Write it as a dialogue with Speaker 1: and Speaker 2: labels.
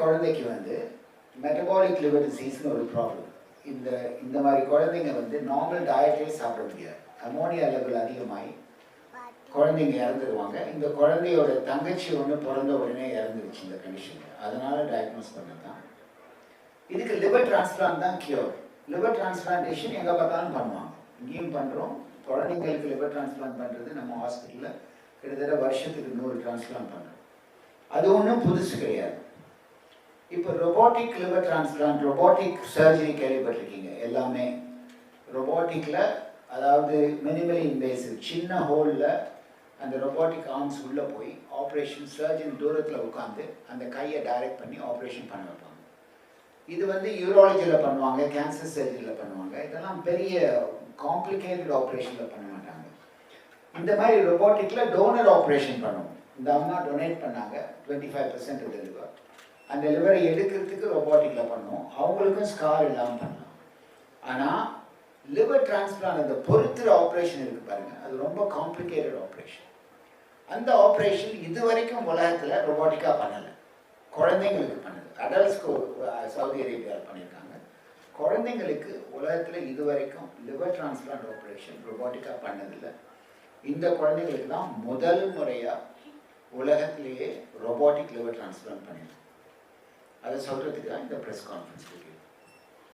Speaker 1: குழந்தைக்கு வந்து metabolic liver டிசீஸ்னு ஒரு ப்ராப்ளம். இந்த மாதிரி குழந்தைங்க வந்து நார்மல் டயட்டே சாப்பிட முடியாது. அமோனியா லெவல் அதிகமாகி குழந்தைங்க இறந்துடுவாங்க. இந்த குழந்தையோட தங்கச்சி ஒன்று பிறந்த உடனே இறந்துருச்சு இந்த கண்டிஷன். அதனால டயக்னோஸ் பண்ணது தான். இதுக்கு லிவர் டிரான்ஸ்பிளான்ட் தான் கியூர். லிவர் டிரான்ஸ்பிளான்டேஷன் எங்கே பார்த்தாலும் பண்ணுவாங்க. இங்கேயும் பண்ணுறோம். குழந்தைங்களுக்கு லிவர் டிரான்ஸ்பிளான்ட் பண்ணுறது நம்ம ஹாஸ்பிட்டலில் கிட்டத்தட்ட வருஷத்துக்கு 100 டிரான்ஸ்பிளான்ட் பண்ணுறோம். அது ஒன்றும் புதுசு கிடையாது. இப்போ robotic liver transplant, robotic surgery கேள்விப்பட்டிருக்கீங்க எல்லாமே. ரொபோட்டிக்கில் அதாவது மினிமலி இன்வேசிவ், சின்ன ஹோலில் அந்த ரொபோட்டிக் ஆர்ம்ஸ் உள்ளே போய் ஆப்ரேஷன், சர்ஜன் தூரத்தில் உட்காந்து அந்த கையை டைரக்ட் பண்ணி ஆப்ரேஷன் பண்ண வைப்பாங்க. இது வந்து யூராலஜியில் பண்ணுவாங்க, கேன்சர் சர்ஜரியில் பண்ணுவாங்க. இதெல்லாம் பெரிய காம்ப்ளிகேட்டட் ஆப்ரேஷனில் பண்ண மாட்டாங்க. இந்த மாதிரி ரொபோட்டிக்கில் டோனர் ஆப்ரேஷன் பண்ணுவோம். இந்த அம்மா டொனேட் பண்ணாங்க 25% ஆஃப் த லிவர். அந்த லிவரை எடுக்கிறதுக்கு ரொபோட்டிக்கில் பண்ணுவோம். அவங்களுக்கும் ஸ்கார் இல்லாமல் பண்ணலாம். ஆனால் லிவர் டிரான்ஸ்பிளான்ட் அந்த பொறுத்துற ஆப்ரேஷன் இருக்குது பாருங்கள், அது ரொம்ப காம்ப்ளிகேட்டட் ஆப்ரேஷன். அந்த ஆப்ரேஷன் இது வரைக்கும் உலகத்தில் ரொபோட்டிக்காக பண்ணலை. குழந்தைங்களுக்கு பண்ணுது. அடல்ட்ஸ்க்கு சவுதி அரேபியாவில் பண்ணியிருக்காங்க. குழந்தைங்களுக்கு உலகத்தில் இது வரைக்கும் லிவர் டிரான்ஸ்பிளான்ட் ஆப்ரேஷன் ரொபோட்டிக்காக பண்ணதில்லை. இந்த குழந்தைங்களுக்கு தான் முதல் முறையாக உலகத்திலேயே ரொபோட்டிக் லிவர் டிரான்ஸ்பிளான்ட் பண்ணியிருக்கோம். அதை சொல்கிறதுக்கு தான் இந்த ப்ரெஸ் கான்ஃபரன்ஸ்.